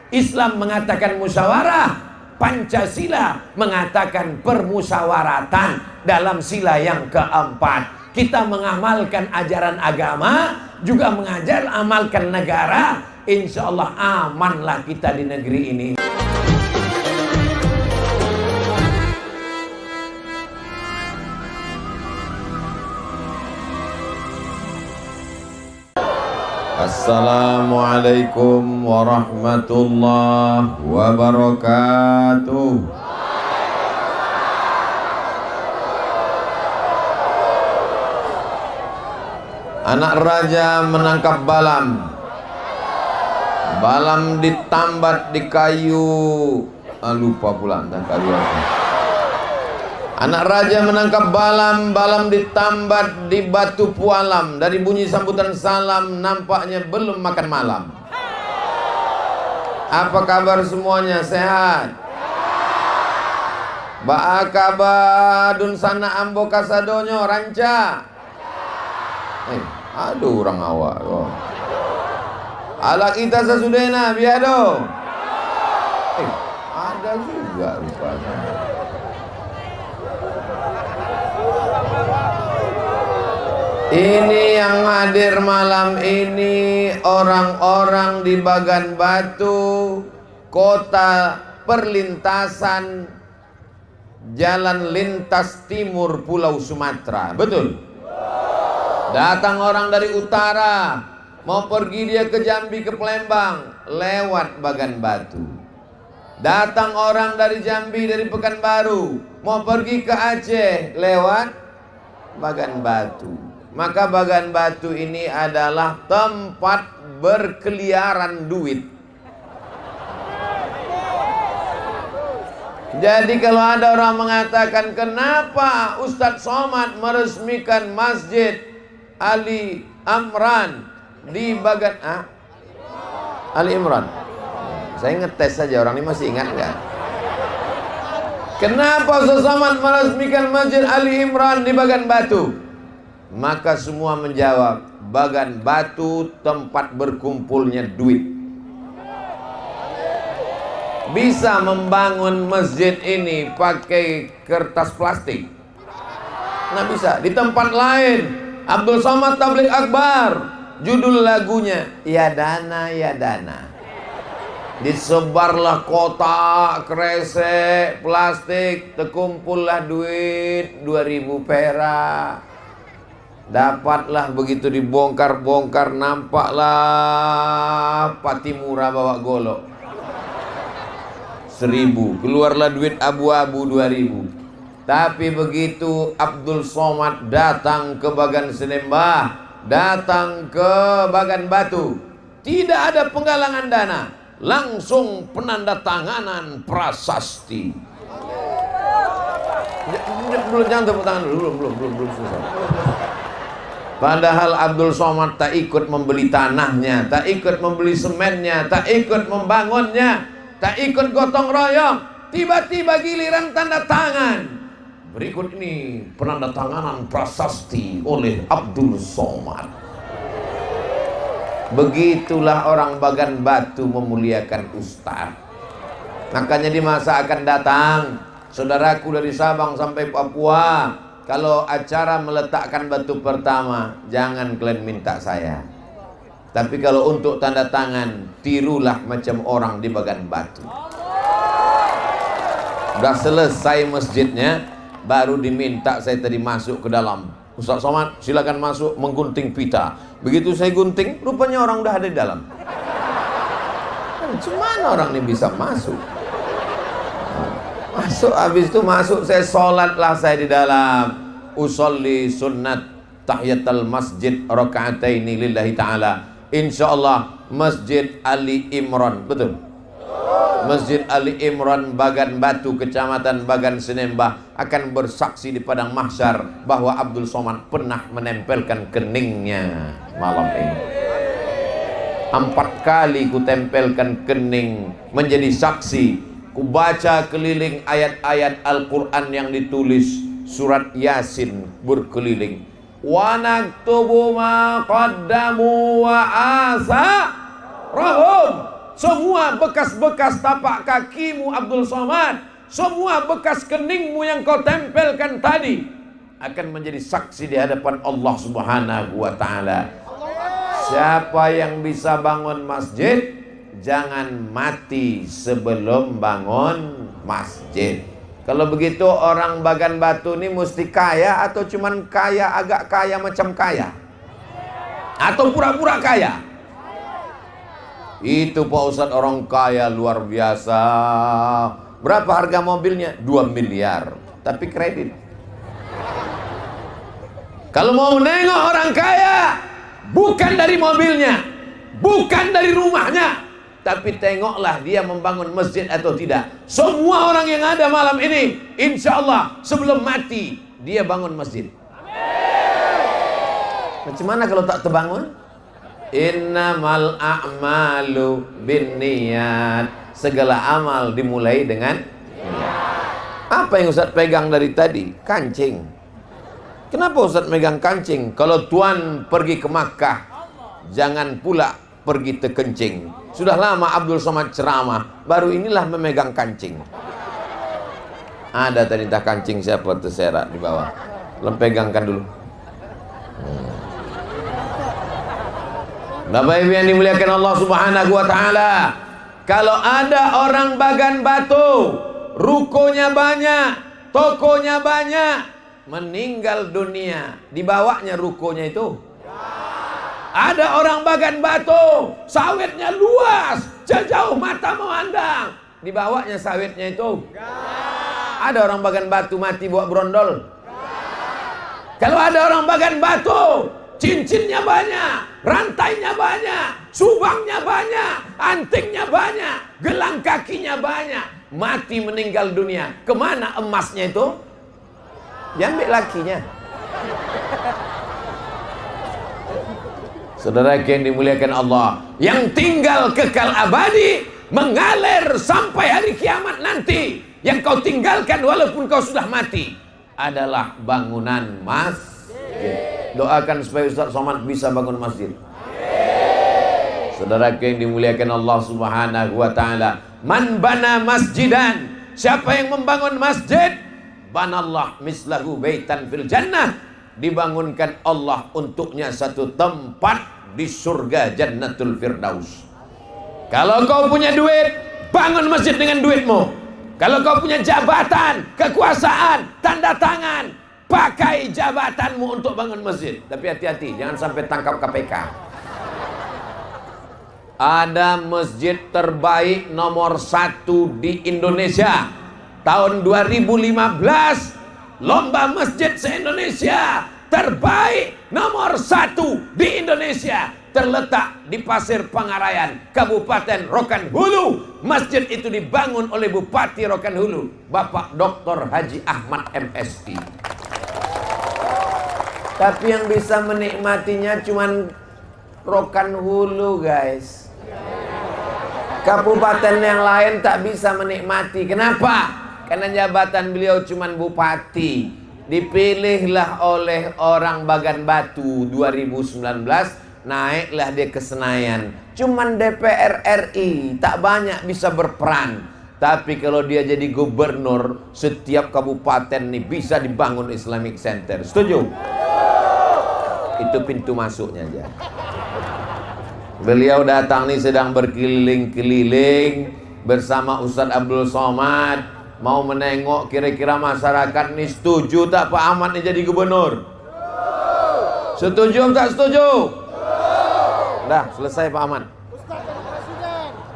Islam mengatakan musyawarah, Pancasila mengatakan permusyawaratan dalam sila yang keempat. Kita mengamalkan ajaran agama, juga amalkan negara. Insya Allah amanlah kita di negeri ini. Assalamualaikum warahmatullahi wabarakatuh. Anak raja menangkap balam. Balam ditambat di kayu. Lupa pula entah kayu apa. Anak raja menangkap balam. Balam ditambat di batu pualam. Dari bunyi sambutan salam nampaknya belum makan malam. Apa kabar semuanya? Sehat? Ba'akaba dun sana ambo kasadonyo ranca. Aduh orang awak. Ala kita sesudena biado. Ada juga rupanya. Ini yang hadir malam ini orang-orang di Bagan Batu, kota perlintasan jalan lintas timur Pulau Sumatera. Betul? Datang orang dari utara, mau pergi dia ke Jambi, ke Palembang, lewat Bagan Batu. Datang orang dari Jambi, dari Pekanbaru, mau pergi ke Aceh, lewat Bagan Batu. Maka Bagan Batu ini adalah tempat berkeliaran duit. Jadi kalau ada orang mengatakan, kenapa Ustadz Somad meresmikan Masjid Ali Imran di Bagan Ali Imran? Saya ngetes saja, orang ini masih ingat nggak? Kenapa Ustadz Somad meresmikan Masjid Ali Imran di Bagan Batu? Maka semua menjawab, Bagan Batu tempat berkumpulnya duit. Bisa membangun masjid ini pakai kertas plastik? Nggak bisa. Di tempat lain, Abdul Somad Tabligh Akbar, judul lagunya Ya Dana Ya Dana. Disebarlah kotak, kresek, plastik, terkumpullah duit 2000 perak. Dapatlah begitu dibongkar-bongkar, nampaklah Patimura bawa golok 1000, keluarlah duit abu-abu 2000. Tapi begitu Abdul Somad datang ke Bagan Senembah, datang ke Bagan Batu, tidak ada penggalangan dana, langsung penandatanganan prasasti. Jangan tepuk tangan dulu, belum selesai. Padahal Abdul Somad tak ikut membeli tanahnya, tak ikut membeli semennya, tak ikut membangunnya, tak ikut gotong royong. Tiba-tiba giliran tanda tangan. Berikut ini penandatanganan prasasti oleh Abdul Somad. Begitulah orang Bagan Batu memuliakan ustaz. Makanya di masa akan datang, saudaraku dari Sabang sampai Papua, kalau acara meletakkan batu pertama, jangan kalian minta saya. Tapi kalau untuk tanda tangan, tirulah macam orang di Bagan Batu. Udah selesai masjidnya, baru diminta saya tadi masuk ke dalam. Ustaz Somad, silakan masuk menggunting pita. Begitu saya gunting, rupanya orang udah ada di dalam. Gimana orang ini bisa masuk? Masuk, habis itu masuk, saya sholatlah saya di dalam. Usolli sunnat tahiyatul masjid raka'ataini lillahi ta'ala. Insyaallah Masjid Ali Imran, betul? Masjid Ali Imran Bagan Batu, Kecamatan Bagan Senembah akan bersaksi di padang mahsyar bahwa Abdul Somad pernah menempelkan keningnya malam ini. 4 kali ku tempelkan kening menjadi saksi. Ku baca keliling ayat-ayat Al-Quran yang ditulis, surat Yasin berkeliling. Wa naktubu ma qaddamu wa asarahum. semua bekas-bekas tapak kakimu Abdul Somad, semua bekas keningmu yang kau tempelkan tadi akan menjadi saksi di hadapan Allah Subhanahu wa Ta'ala. Siapa yang bisa bangun masjid, jangan mati sebelum bangun masjid. Kalau begitu orang Bagan Batu ini mesti kaya atau cuman kaya agak kaya macam kaya? Atau pura-pura kaya? Itu Pak Ustadz orang kaya luar biasa. Berapa harga mobilnya? 2 miliar. Tapi kredit. Kalau mau nengok orang kaya, bukan dari mobilnya, bukan dari rumahnya, tapi tengoklah dia membangun masjid atau tidak. Semua orang yang ada malam ini, insya Allah sebelum mati dia bangun masjid. Macam mana kalau tak terbangun? Innamal a'malu binniyat. Segala amal dimulai dengan niat. Apa yang Ustaz pegang dari tadi? Kancing. Kenapa Ustaz megang kancing? Kalau Tuan pergi ke Makkah, jangan pula pergi ke kencing. Sudah lama Abdul Somad ceramah, baru inilah memegang kancing. Ada tadi entah kancing siapa terserak di bawah. Pegangkan dulu. Bapak Ibu yang dimuliakan Allah Subhanahu wa Ta'ala, kalau ada orang Bagan Batu, rukonya banyak, tokonya banyak, meninggal dunia, dibawanya rukonya itu? Ada orang Bagan Batu, sawitnya luas, sejauh mata memandang, dibawanya sawitnya itu? Ada orang Bagan Batu mati bawa brondol? Kalau ada orang Bagan Batu, cincinnya banyak, rantainya banyak, subangnya banyak, antingnya banyak, gelang kakinya banyak, mati meninggal dunia, kemana emasnya itu? Diambil lakinya. Saudara yang dimuliakan Allah, yang tinggal kekal abadi, mengalir sampai hari kiamat nanti, yang kau tinggalkan walaupun kau sudah mati, adalah bangunan masjid. Doakan supaya Ustaz Somad bisa bangun masjid. Saudara yang dimuliakan Allah Subhanahu wa Ta'ala, man bana masjidan, siapa yang membangun masjid, banallah mislahu baitan fil jannah, dibangunkan Allah untuknya satu tempat di surga Jannatul Firdaus. Kalau kau punya duit, bangun masjid dengan duitmu. Kalau kau punya jabatan, kekuasaan, tanda tangan, pakai jabatanmu untuk bangun masjid. Tapi hati-hati, jangan sampai tangkap KPK. Ada masjid terbaik nomor 1 di Indonesia. Tahun 2015, lomba masjid se-Indonesia terbaik nomor 1 di Indonesia. Terletak di Pasir Pangarayan, Kabupaten Rokan Hulu. Masjid itu dibangun oleh Bupati Rokan Hulu, Bapak Dr. Haji Ahmad MSI. Tapi yang bisa menikmatinya cuman Rokan Hulu, guys. Kabupaten yang lain tak bisa menikmati. Kenapa? Karena jabatan beliau cuman bupati. Dipilihlah oleh orang Bagan Batu 2019, naiklah dia ke Senayan. Cuman DPR RI, tak banyak bisa berperan. Tapi kalau dia jadi gubernur, setiap kabupaten nih bisa dibangun Islamic Center. Setuju? Itu pintu masuknya aja. Beliau datang nih sedang berkeliling-keliling bersama Ustadz Abdul Somad, mau menengok kira-kira masyarakat nih setuju tak Pak Ahmad nih jadi gubernur? Setuju tak setuju? Dah selesai Pak Ahmad.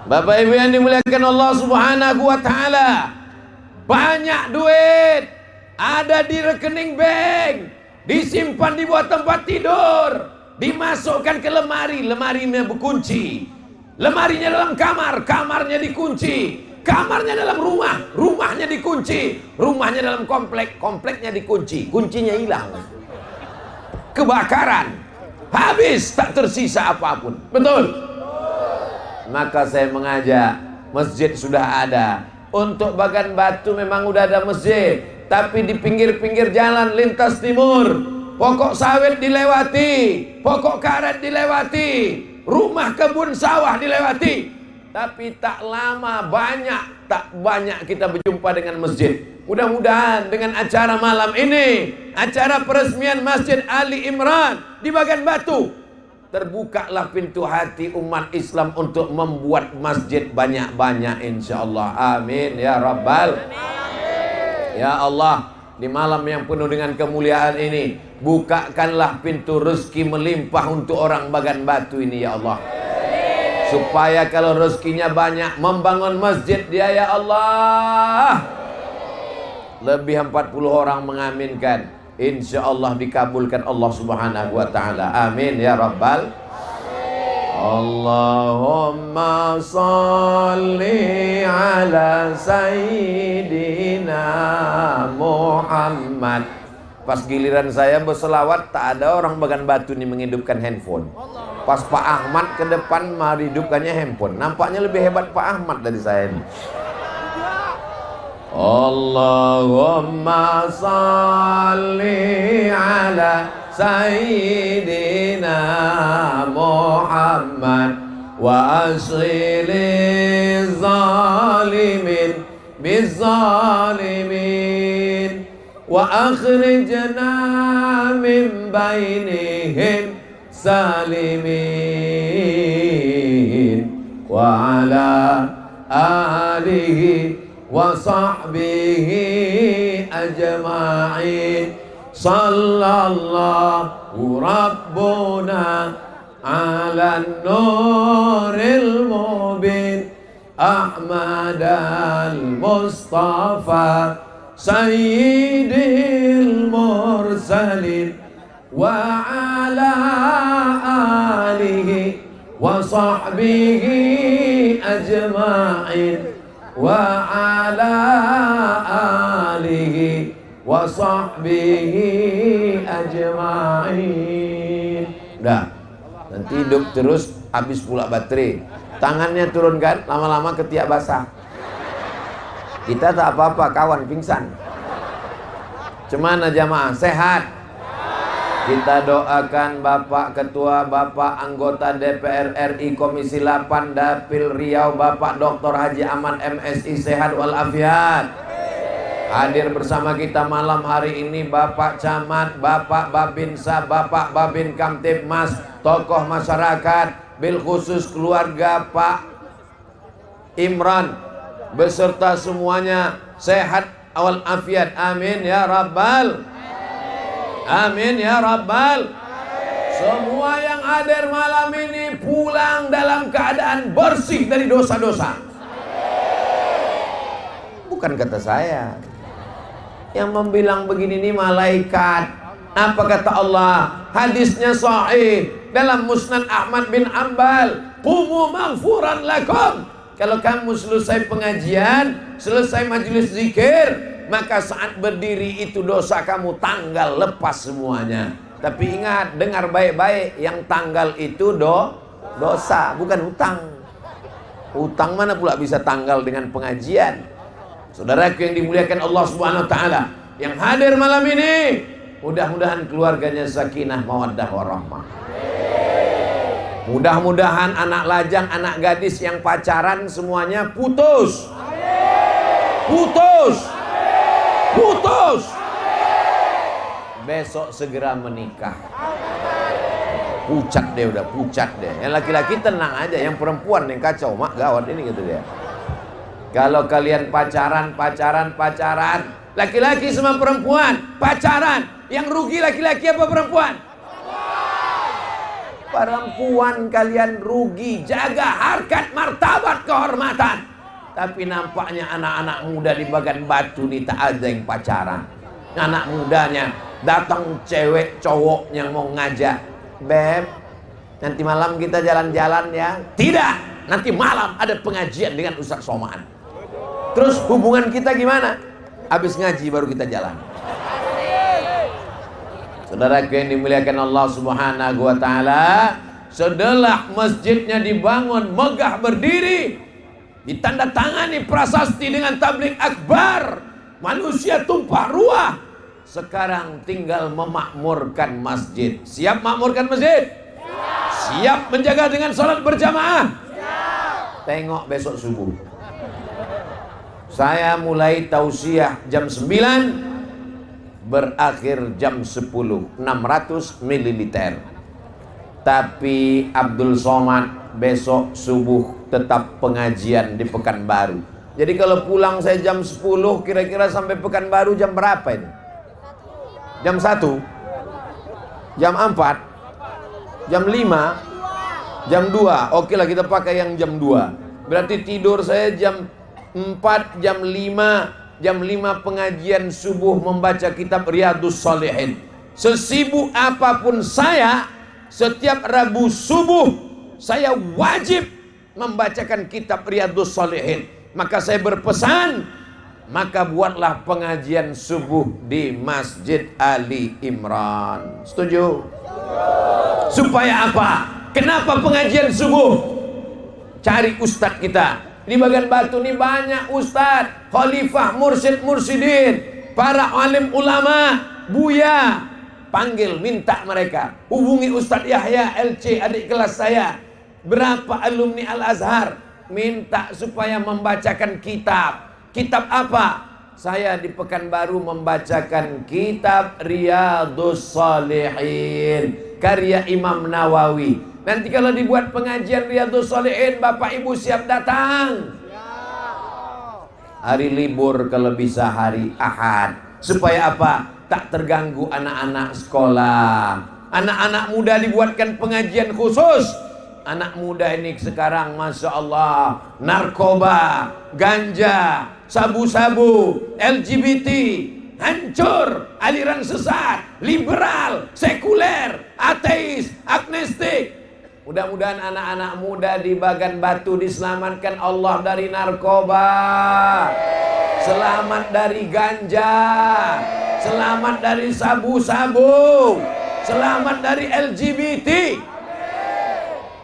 Bapak Ibu yang dimuliakan Allah Subhanahu wa Ta'ala, banyak duit ada di rekening bank, disimpan di bawah tempat tidur, dimasukkan ke lemari, lemarinya berkunci, lemarinya dalam kamar, kamarnya dikunci, kamarnya dalam rumah, rumahnya dikunci, rumahnya dalam komplek, kompleknya dikunci, kuncinya hilang, kebakaran, habis tak tersisa apapun. Betul? Maka saya mengajak, masjid sudah ada. Untuk Bagan Batu memang udah ada masjid, tapi di pinggir-pinggir jalan lintas timur, pokok sawit dilewati, pokok karet dilewati, rumah kebun sawah dilewati. tapi tak lama tak banyak kita berjumpa dengan masjid. Mudah-mudahan dengan acara malam ini, acara peresmian Masjid Ali Imran di Bagan Batu, terbukalah pintu hati umat Islam untuk membuat masjid banyak-banyak insyaallah. Amin ya rabbal alamin. Ya Allah, di malam yang penuh dengan kemuliaan ini, bukakanlah pintu rezeki melimpah untuk orang Bagan Batu ini ya Allah. Supaya kalau rezekinya banyak membangun masjid dia ya Allah. Lebih 40 orang mengaminkan. Insya Allah dikabulkan Allah subhanahu wa ta'ala. Amin ya rabbal. Allahumma salli ala sayyidina Muhammad. Pas giliran saya berselawat, tak ada orang Bagan Batu ini menghidupkan handphone. Pas Pak Ahmad ke depan menghidupkannya handphone. Nampaknya lebih hebat Pak Ahmad dari saya ini. Allahumma salli ala sayyidina Muhammad wa asghili zalimin bizzalimin wa akhrijna min bainihim salimin wa ala alihi wa sahbihi ajma'in. Sallallahu rabbuna ala nuril mubin Ahmad al-Mustafa sayyidil mursalin wa ala alihi wa sahbihi ajma'in wa ala alihi wa sahbihi ajma'in. Udah, nanti hidup terus, habis pula baterai. Tangannya turunkan, lama-lama ketiak basah. Kita tak apa-apa, kawan pingsan. Cemana jamaah? Sehat? Kita doakan Bapak Ketua, Bapak Anggota DPR RI Komisi 8 Dapil Riau, Bapak Dr. Haji Ahmad MSI sehat walafiat. Hadir bersama kita malam hari ini Bapak Camat, Bapak Babinsa, Bapak Babin Kamtibmas, tokoh masyarakat, bil khusus keluarga Pak Imran beserta semuanya sehat walafiat. Amin ya rabbal. Amin ya rabbal. Semua yang hadir malam ini pulang dalam keadaan bersih dari dosa-dosa. Bukan kata saya. Yang membilang begini ini malaikat. Apa kata Allah? Hadisnya sahih dalam Musnad Ahmad bin Ambal. Qumu maghfuran lakum. Kalau kamu selesai pengajian, selesai majelis zikir, maka saat berdiri itu dosa kamu tanggal lepas semuanya. Tapi ingat, dengar baik-baik, yang tanggal itu dosa, bukan hutang. Hutang mana pula bisa tanggal dengan pengajian? Saudaraku yang dimuliakan Allah Subhanahu wa taala, yang hadir malam ini, mudah-mudahan keluarganya sakinah mawaddah warahmah. Mudah-mudahan anak lajang, anak gadis yang pacaran semuanya putus. Putus. Putus. Besok segera menikah. Pucat deh, udah pucat deh. Yang laki-laki tenang aja, yang perempuan yang kacau, mak gawat ini gitu dia. Kalau kalian pacaran, laki-laki sama perempuan pacaran, yang rugi laki-laki apa perempuan? Perempuan kalian rugi. Jaga harkat, martabat, kehormatan. Tapi nampaknya anak-anak muda di Bagan Batu ini tak ada yang pacaran. Anak mudanya datang cewek cowok yang mau ngajak, Beb, nanti malam kita jalan-jalan ya. Tidak, nanti malam ada pengajian dengan Ustaz Somad. Terus hubungan kita gimana? Habis ngaji baru kita jalan. Saudaraku yang dimuliakan Allah Subhanahu wa taala, setelah masjidnya dibangun megah berdiri, ditandatangani prasasti dengan tabligh akbar, manusia tumpah ruah. Sekarang tinggal memakmurkan masjid. Siap makmurkan masjid? Siap menjaga dengan salat berjamaah? Tengok besok subuh. Saya mulai tausiah jam 9, berakhir jam 10, 600 ml. Tapi Abdul Somad besok subuh tetap pengajian di Pekanbaru. Jadi kalau pulang saya jam 10, kira-kira sampai Pekanbaru jam berapa ini? Jam 1? Jam 4? Jam 5? Jam 2? Oke lah, kita pakai yang jam 2. Berarti tidur saya jam 4, jam 5 pengajian subuh membaca kitab Riyadhus Shalihin. Sesibuk apapun saya, setiap Rabu subuh saya wajib membacakan kitab Riyadhus Shalihin. Maka saya berpesan, maka buatlah pengajian subuh di Masjid Ali Imran. Setuju? Supaya apa? Kenapa pengajian subuh? Cari ustadz kita. Di Bagan Batu ini banyak ustadz, khalifah, mursyid-mursyidin, para alim ulama, buya. Panggil, minta mereka. Hubungi Ustadz Yahya LC, adik kelas saya. Berapa alumni Al-Azhar? Minta supaya membacakan kitab. Kitab apa? Saya di Pekanbaru membacakan kitab Riyadhus Shalihin, karya Imam Nawawi. Nanti kalau dibuat pengajian Riyadhus Shalihin, Bapak Ibu siap datang. Hari libur kalau bisa hari Ahad. Supaya apa? Tak terganggu anak-anak sekolah. Anak-anak muda dibuatkan pengajian khusus. Anak muda ini sekarang Masya Allah, narkoba, ganja, sabu-sabu, LGBT, hancur, aliran sesat, liberal, sekuler, ateis, agnostik. Mudah-mudahan anak-anak muda di Bagan Batu diselamatkan Allah dari narkoba, selamat dari ganja, selamat dari sabu-sabu, selamat dari LGBT.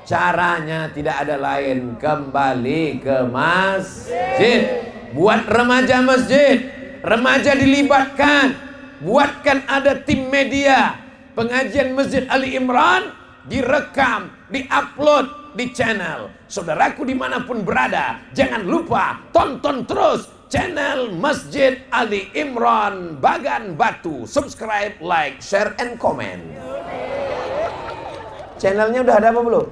Caranya tidak ada lain, kembali ke masjid. Buat remaja masjid, remaja dilibatkan. Buatkan ada tim media. Pengajian Masjid Ali Imran direkam, diupload di channel. Saudaraku dimanapun berada, jangan lupa tonton terus channel Masjid Ali Imran Bagan Batu. Subscribe, like, share, and comment. Channelnya udah ada apa belum?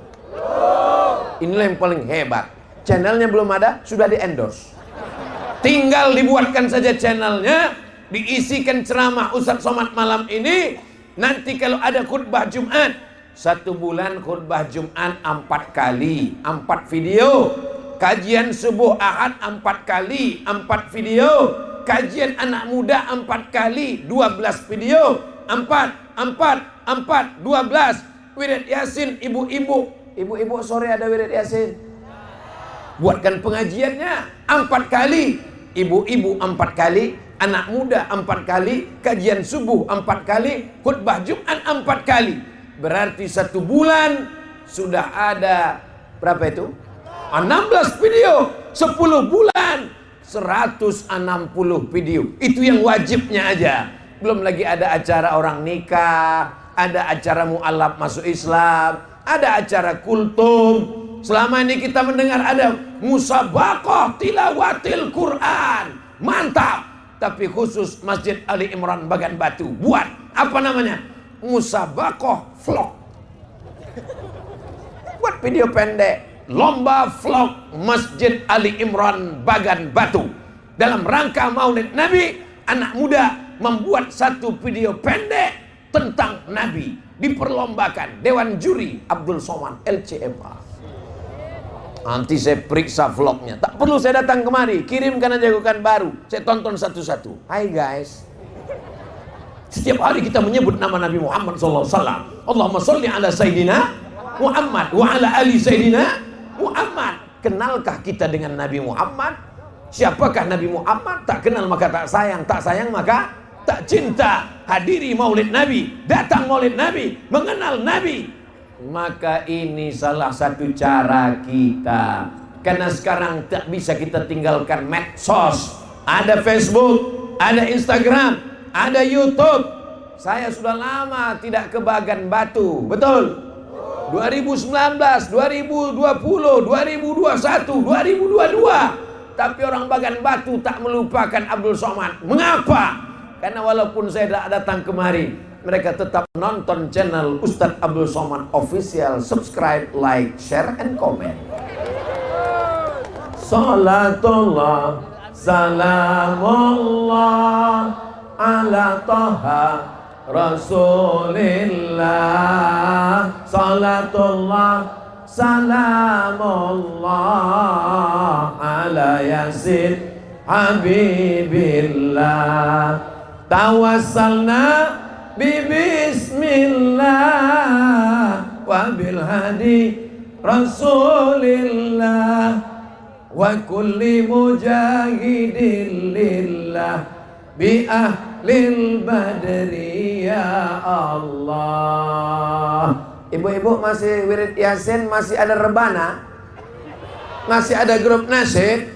Inilah yang paling hebat. Channelnya belum ada, sudah di endorse. Tinggal dibuatkan saja channelnya, diisikan ceramah Ustadz Somad malam ini. Nanti kalau ada khutbah Jumat, 1 bulan khutbah Jumat 4 kali, 4 video. Kajian subuh Ahad 4 kali, 4 video. Kajian anak muda 4 kali, 12 video. 12. Wirid Yasin ibu-ibu. Ibu-ibu sore ada wirid Yasin. Buatkan pengajiannya 4 kali. Ibu-ibu 4 kali, anak muda 4 kali, kajian subuh 4 kali, khutbah Jumat 4 kali. Berarti 1 bulan sudah ada berapa itu? 16 video. 10 bulan 160 video. Itu yang wajibnya aja. Belum lagi ada acara orang nikah, ada acara mu'alaf masuk Islam, ada acara kultum. Selama ini kita mendengar ada musabaqah tilawatil Quran. Mantap. Tapi khusus Masjid Ali Imran Bagan Batu buat apa namanya? Musabaqah vlog. Buat video pendek, lomba vlog Masjid Ali Imran Bagan Batu. Dalam rangka Maulid Nabi, anak muda membuat 1 video pendek tentang Nabi, diperlombakan. Dewan juri Abdul Somad LCMA. Nanti saya periksa vlognya. Tak perlu saya datang kemari, kirimkan aja bukan baru. Saya tonton satu-satu. Hai guys. Setiap hari kita menyebut nama Nabi Muhammad SAW. Allahumma sholli ala Sayyidina Muhammad wa ala ali Sayyidina Muhammad. Kenalkah kita dengan Nabi Muhammad? Siapakah Nabi Muhammad? Tak kenal maka tak sayang, tak sayang maka tak cinta. Hadiri maulid Nabi, datang maulid Nabi, mengenal Nabi. Maka ini salah satu cara kita. Karena sekarang tak bisa kita tinggalkan medsos. Ada Facebook, ada Instagram, ada YouTube. Saya sudah lama tidak ke Bagan Batu. Betul? 2019, 2020, 2021, 2022. Tapi orang Bagan Batu tak melupakan Abdul Somad. Mengapa? Karena walaupun saya tak datang kemari, mereka tetap nonton channel Ustadz Abdul Somad Official. Subscribe, like, share, and comment. Salatullah, salamullah ala Taha Rasulillah. Salatullah, salamullah ala Yasin Habibillah. Tawassalna bismillah wa bil hadi Rasulillah wa kulli mujahidin lillah bi ahlil badri ya Allah. Ibu-ibu masih wirid Yasin, masih ada rebana, masih ada grup nasyid,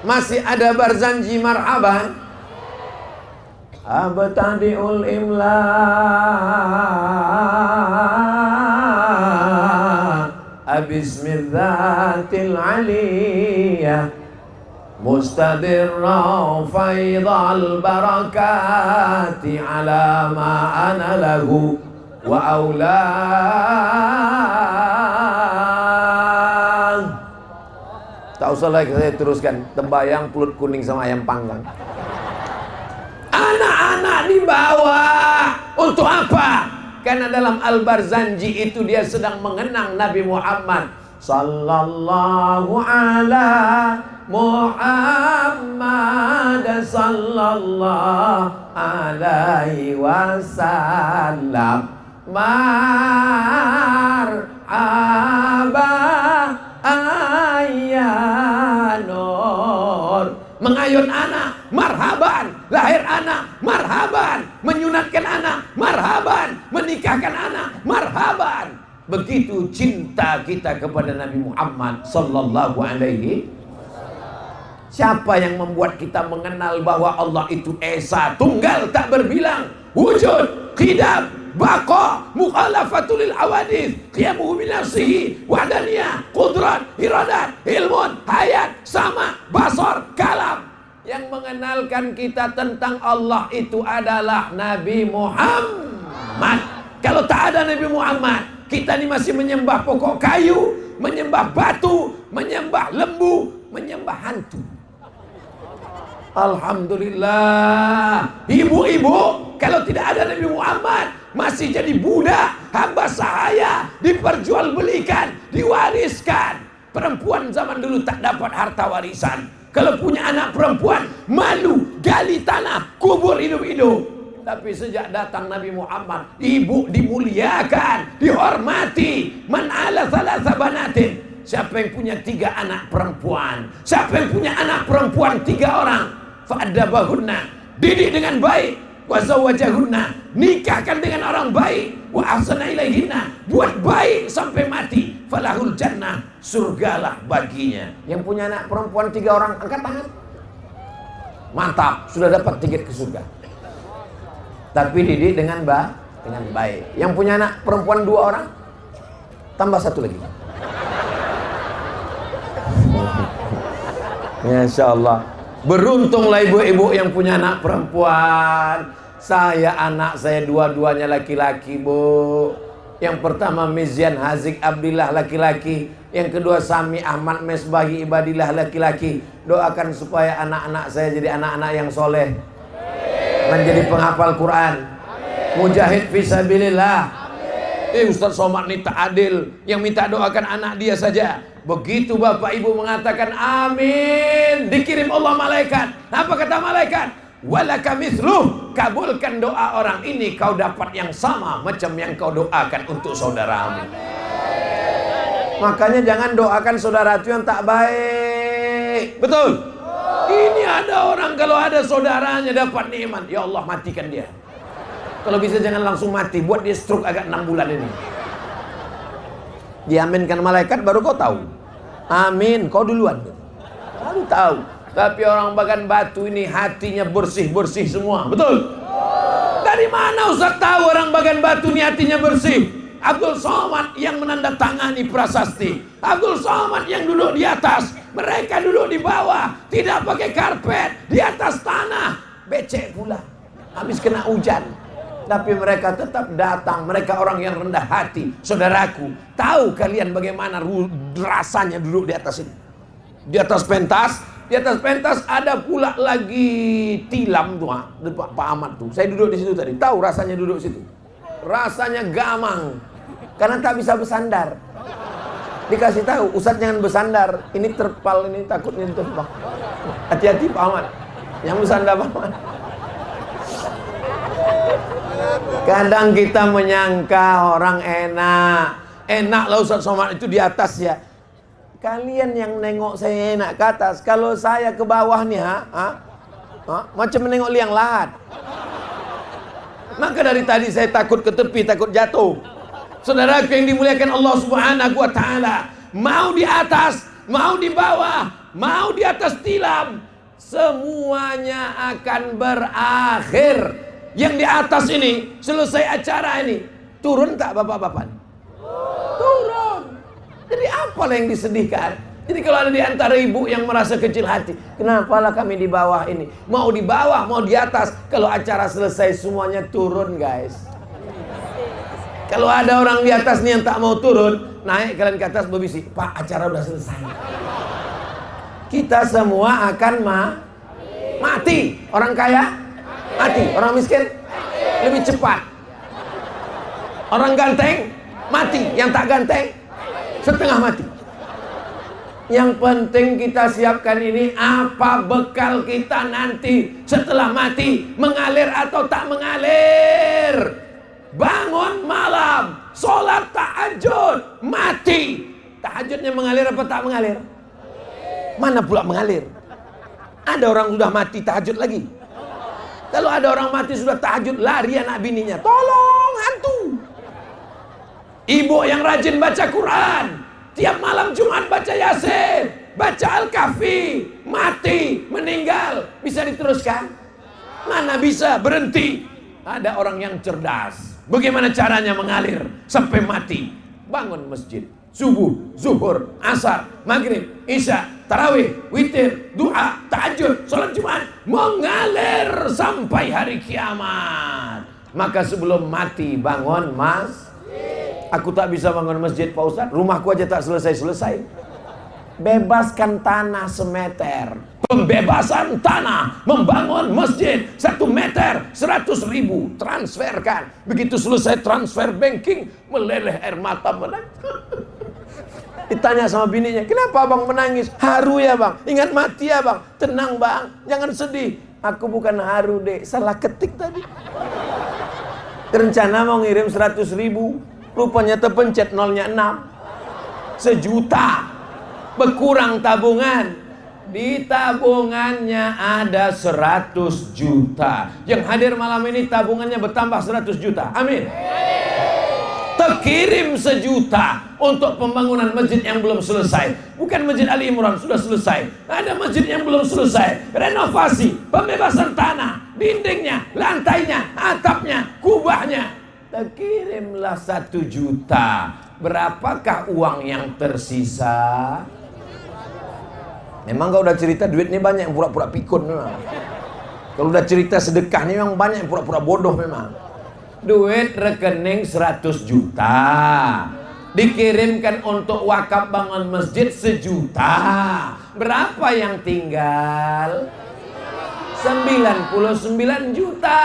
masih ada barzanji marhaban. Abtadi'ul imla bismillatil aliyah mustadirra faidal barakati ala ma ana lahu wa aulan. Tak usah lagi saya teruskan. Tembayang, pulut kuning sama ayam panggang. Anak-anak dibawa untuk apa? Karena dalam Al-Barzanji itu dia sedang mengenang Nabi Muhammad sallallahu ala Muhammad sallallahu alaihi wasallam. Marhaba ayyanur. Mengayun anak, marhaban. Lahir anak, marhaban. Menyunatkan anak, marhaban. Menikahkan anak, marhaban. Begitu cinta kita kepada Nabi Muhammad sallallahu alaihi. Siapa yang membuat kita mengenal bahwa Allah itu Esa, tunggal, tak berbilang, wujud, qidam, baqa, mukhalafatul lil awadith, qiyamuhu bi nafsihi, wahdaniyah, qudrat, iradat, ilmun, hayat, sama, basar, kalam. Yang mengenalkan kita tentang Allah itu adalah Nabi Muhammad. Kalau tak ada Nabi Muhammad, kita ini masih menyembah pokok kayu, menyembah batu, menyembah lembu, menyembah hantu. Alhamdulillah. Ibu-ibu, kalau tidak ada Nabi Muhammad, masih jadi budak, hamba sahaya, diperjualbelikan, diwariskan. Perempuan zaman dulu tak dapat harta warisan. Kalau punya anak perempuan, malu, gali tanah, kubur hidup-hidup. Tapi sejak datang Nabi Muhammad, ibu dimuliakan, dihormati. Man ala thalatha banatin. Siapa yang punya 3 anak perempuan, siapa yang punya anak perempuan 3 orang, fa'adabahunna, didik dengan baik, wa zawwajahunna, nikahkan dengan orang baik, wa ahsana ilaihinna, buat baik sampai mati, falahul jannah, surgalah baginya. Yang punya anak perempuan 3 orang, angkat tangan. Mantap, sudah dapat tiket ke surga. Tapi didik dengan baik. Yang punya anak perempuan 2 orang, tambah 1 lagi. Masya Allah. Beruntunglah ibu-ibu yang punya anak perempuan. Anak saya dua-duanya laki-laki, Bu. Yang pertama Mizyan Hazik Abdillah, laki-laki. Yang kedua Sami Ahmad Mesbahi Ibadillah, laki-laki. Doakan supaya anak-anak saya jadi anak-anak yang soleh, menjadi penghafal Quran, mujahid fisabilillah. Ustaz Somad ini tak adil, yang minta doakan anak dia saja. Begitu bapak ibu mengatakan amin, dikirim Allah malaikat. Apa kata malaikat? Walaka mithluh, kabulkan doa orang ini, kau dapat yang sama macam yang kau doakan untuk saudaramu. Makanya jangan doakan saudara itu yang tak baik. Betul? Ini ada orang kalau ada saudaranya dapat nikmat, ya Allah matikan dia. Kalau bisa jangan langsung mati, buat dia stroke agak 6 bulan ini. Diaminkan malaikat baru kau tahu. Amin, kau duluan. Baru tahu. Tapi orang Bagan Batu ini hatinya bersih-bersih semua. Betul? Dari mana Ustaz tahu orang Bagan Batu ini hatinya bersih? Abdul Somad yang menandatangani prasasti, Abdul Somad yang duduk di atas, mereka duduk di bawah, tidak pakai karpet, di atas tanah, becek pula, habis kena hujan. Tapi mereka tetap datang, mereka orang yang rendah hati. Saudaraku, tahu kalian bagaimana rasanya duduk di atas ini? Di atas pentas, ada pula lagi tilam tuh, Pak Ahmad tuh. Saya duduk di situ tadi, tahu rasanya duduk situ. Rasanya gamang, karena tak bisa bersandar. Dikasih tahu, Ustaz jangan bersandar, ini terpal, ini takut ini terbang. Hati-hati Pak Ahmad, yang bersandar Pak Ahmad. Kadang kita menyangka orang enak lah Ustaz Somad itu di atas ya. Kalian yang nengok saya enak ke atas, kalau saya ke bawah nih macam menengok liang lahat. Maka dari tadi saya takut ke tepi, takut jatuh. Saudaraku yang dimuliakan Allah Subhanahu wa taala, mau di atas, mau di bawah, mau di atas tilam, semuanya akan berakhir. Yang di atas ini, selesai acara ini, turun tak bapak-bapak? Turun. Jadi apalah yang disedihkan? Jadi kalau ada di antara ibu yang merasa kecil hati, kenapalah kami di bawah ini? Mau di bawah, mau di atas. Kalau acara selesai semuanya turun guys. Kalau ada orang di atas nih yang tak mau turun, naik kalian ke atas berbisik, Pak acara udah selesai. Kita semua akan mati. Orang kaya mati, orang miskin lebih cepat. Orang ganteng mati, yang tak ganteng setengah mati. Yang penting kita siapkan ini, apa bekal kita nanti setelah mati, mengalir atau tak mengalir. Bangun malam, sholat tahajud, mati. Tahajudnya mengalir apa tak mengalir? Mana pula mengalir? Ada orang sudah mati tahajud lagi. Kalau ada orang mati sudah tahajud, lari anak bininya, tolong hantu. Ibu yang rajin baca Quran, tiap malam Jumat baca Yasin, baca Al-Kahfi, mati, meninggal, bisa diteruskan? Mana bisa, berhenti. Ada orang yang cerdas. Bagaimana caranya mengalir sampai mati? Bangun masjid, subuh, zuhur, asar, maghrib, isya, tarawih, witir, doa, tahajud, sholat Jumat, mengalir sampai hari kiamat. Maka sebelum mati bangun Aku tak bisa bangun masjid Pak Ustaz, rumahku aja tak selesai-selesai. Bebaskan tanah semeter. Pembebasan tanah, membangun masjid 1 meter 100.000, transferkan. Begitu selesai transfer banking, meleleh air mata menangis. Ditanya sama bininya, kenapa abang menangis? Haru ya bang, ingat mati ya bang. Tenang bang, jangan sedih. Aku bukan haru dek, salah ketik tadi. Rencana mau ngirim 100.000, rupanya terpencet nolnya 6. 1 juta. Berkurang tabungan. Di tabungannya ada 100 juta. Yang hadir malam ini tabungannya bertambah 100 juta. Amin. Terkirim 1 juta untuk pembangunan masjid yang belum selesai. Bukan masjid Ali Imran, sudah selesai. Ada masjid yang belum selesai. Renovasi, pembebasan tanah, dindingnya, lantainya, atapnya, kubahnya. Terkirimlah 1 juta. Berapakah uang yang tersisa? Memang kau udah cerita duitnya banyak yang pura-pura pikun memang. Kalau udah cerita sedekah ini memang banyak yang pura-pura bodoh memang. Duit rekening 100 juta. Dikirimkan untuk wakaf bangun masjid 1 juta. Berapa yang tinggal? 99 juta.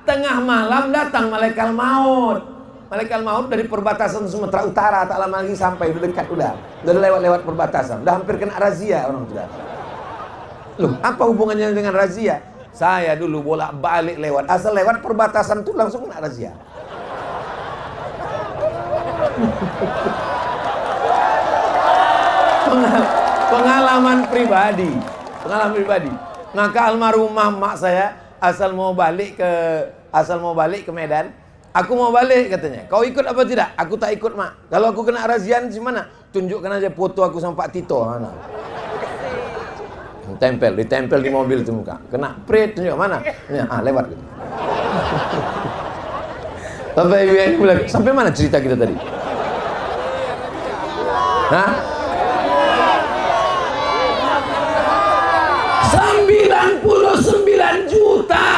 Tengah malam datang malaikat maut. Malaikat maut dari perbatasan Sumatera Utara, tak lama lagi sampai, udah dekat udah lewat perbatasan, udah hampir kena razia orang sudah. Loh, apa hubungannya dengan razia? Saya dulu bolak-balik lewat, asal lewat perbatasan tuh langsung kena razia. Pengalaman pribadi. Maka almarhumah mak saya asal mau balik ke Medan. Aku mau balik katanya. Kau ikut apa tidak? Aku tak ikut mak. Kalau aku kena razian di mana? Tunjukkan aja foto aku sama Pak Tito. Mana? Ditempel di mobil itu muka. Kena prit tunjuk mana? Ya, lewat gitu. Bapak Ibu yang bilang, sampai mana cerita kita tadi? Hah? 99 juta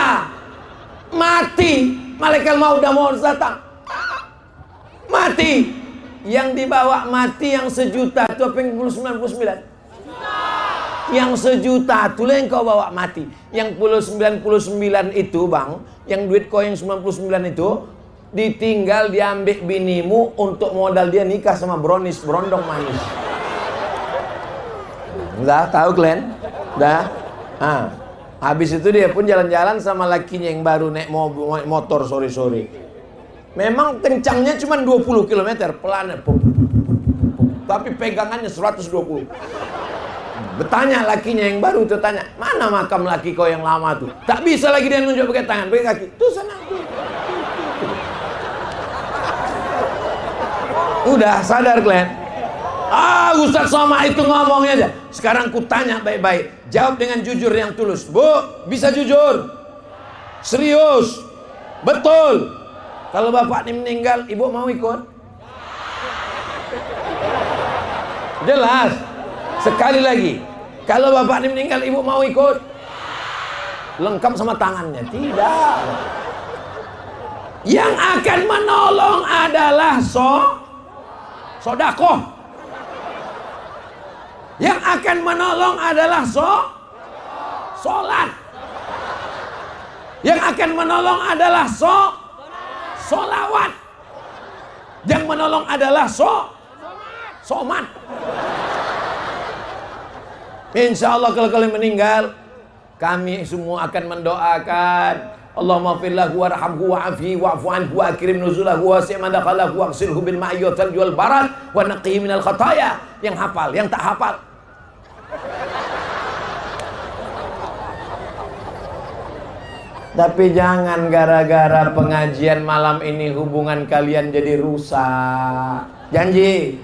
mati, malaikat maut udah mau datang, mati. Yang dibawa mati yang sejuta itu apa yang 99? Yang sejuta itu yang kau bawa mati. Yang 99 itu bang, yang duit kau yang 99 itu ditinggal diambil binimu untuk modal dia nikah sama brownies berondong manis. Udah tahu kalian? Udah. Habis itu dia pun jalan-jalan sama lakinya yang baru naik motor sore-sore. Memang kencangnya cuma 20 km pelan, tapi pegangannya 120. Bertanya lakinya yang baru itu, tanya, mana makam laki kau yang lama tuh? Tak bisa lagi dia nunjuk pakai tangan, pakai kaki. Tuh sana tuh. Udah sadar kalian? Ustaz Somad itu ngomongnya aja. Sekarang ku tanya baik-baik, jawab dengan jujur yang tulus. Bu, bisa jujur? Serius? Betul? Kalau bapak ini meninggal, ibu mau ikut? Jelas. Sekali lagi, kalau bapak ini meninggal, ibu mau ikut? Lengkap sama tangannya? Tidak. Yang akan menolong adalah sodakoh. Yang akan menolong adalah sholat. Yang akan menolong adalah solawat. Yang menolong adalah somat. Insya Allah kalau kalian meninggal, kami semua akan mendoakan, Allahumma firlahu warhamhu wa'afihi wa'fu anhu wa akrim nuzulahu wa wasi' madakhalahu wa ghsilhu bil ma'i wal thalji wal barad wa naqqihi minal khataya. Yang hafal, yang tak hafal, tapi jangan gara-gara pengajian malam ini hubungan kalian jadi rusak. Janji.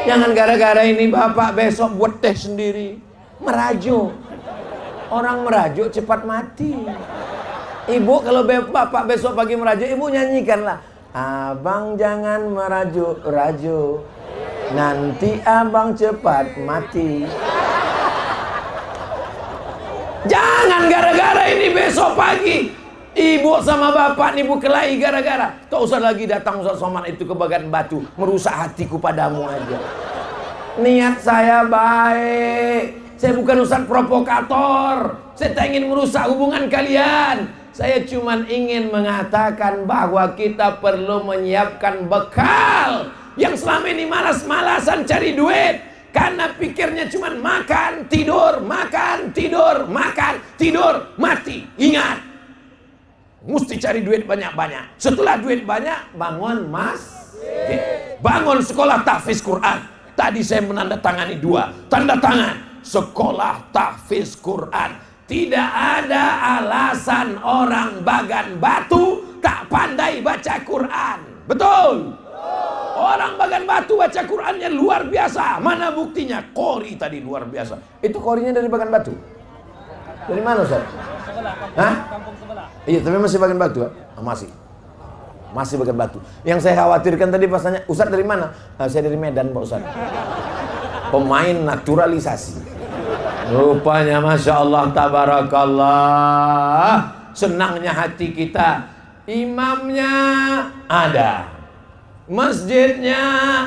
Jangan gara-gara ini bapak besok buat teh sendiri, merajuk. Orang merajuk cepat mati. Ibu kalau bapak besok pagi merajuk, ibu nyanyikanlah, abang jangan merajuk-rajuk, nanti abang cepat mati. Jangan gara-gara ini besok pagi ibu sama bapak nih kelahi gara-gara. Tak usah lagi datang Ustaz Somad itu ke Bagan Batu, merusak hatiku padamu aja. Niat saya baik. Saya bukan Ustaz provokator. Saya tak ingin merusak hubungan kalian. Saya cuma ingin mengatakan bahwa kita perlu menyiapkan bekal. Yang selama ini malas-malasan cari duit, karena pikirnya cuma makan, tidur, mati. Ingat, mesti cari duit banyak-banyak. Setelah duit banyak, bangun masjid, bangun sekolah tahfiz Quran. Tadi saya menandatangani 2 tanda tangan, sekolah tahfiz Quran. Tidak ada alasan orang Bagan Batu tak pandai baca Quran. Betul? Orang Bagan Batu baca Qurannya luar biasa. Mana buktinya? Qori tadi luar biasa. Itu qorinya dari Bagan Batu? Dari mana Ustaz? Hah? Kampung sebelah. Iya, tapi masih Bagan Batu ya? Masih Bagan Batu. Yang saya khawatirkan tadi pas tanya, Ustaz dari mana? Saya dari Medan Pak Ustaz. Pemain naturalisasi. Rupanya Masya Allah, tabarakallah. Senangnya hati kita. Imamnya ada, masjidnya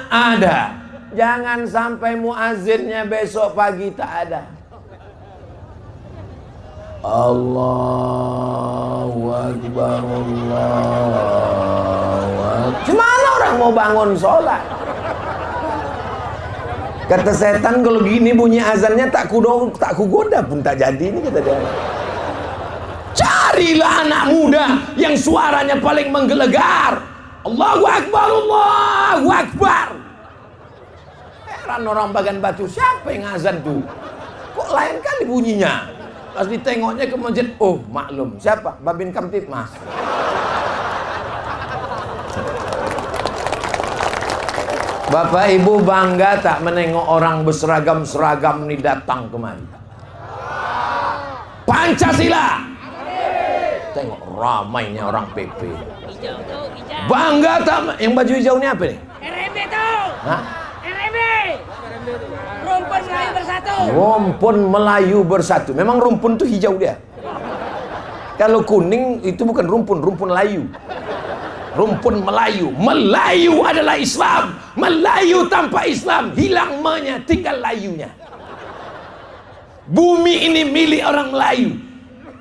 ada. Jangan sampai muazzinnya besok pagi tak ada. Allahu Akbar, Allahu Akbar. Gimana orang mau bangun sholat? Kata setan, kalau gini bunyi azannya tak kugoda pun tak jadi. Ini kata dia. Carilah anak muda yang suaranya paling menggelegar. Allahu Akbar, Allahu Akbar. Heran orang Bagan Batu, siapa yang azan tuh? Kok lain kali bunyinya? Pas ditengoknya ke masjid, oh maklum, siapa? Babin Kamtipmas. Bapak Ibu bangga tak menengok orang berseragam-seragam ini datang kemari? Pancasila. Tengok ramainya orang PP. Bangga tak? Yang baju hijau ini apa nih? RMB tuh. Hah? RMB. Rumpun Melayu Bersatu. Rumpun Melayu Bersatu. Memang rumpun tuh hijau dia. Kalau kuning itu bukan rumpun, rumpun layu. Rumpun Melayu. Melayu adalah Islam. Melayu tanpa Islam hilang me-nya, tinggal layunya. Bumi ini milik orang Melayu.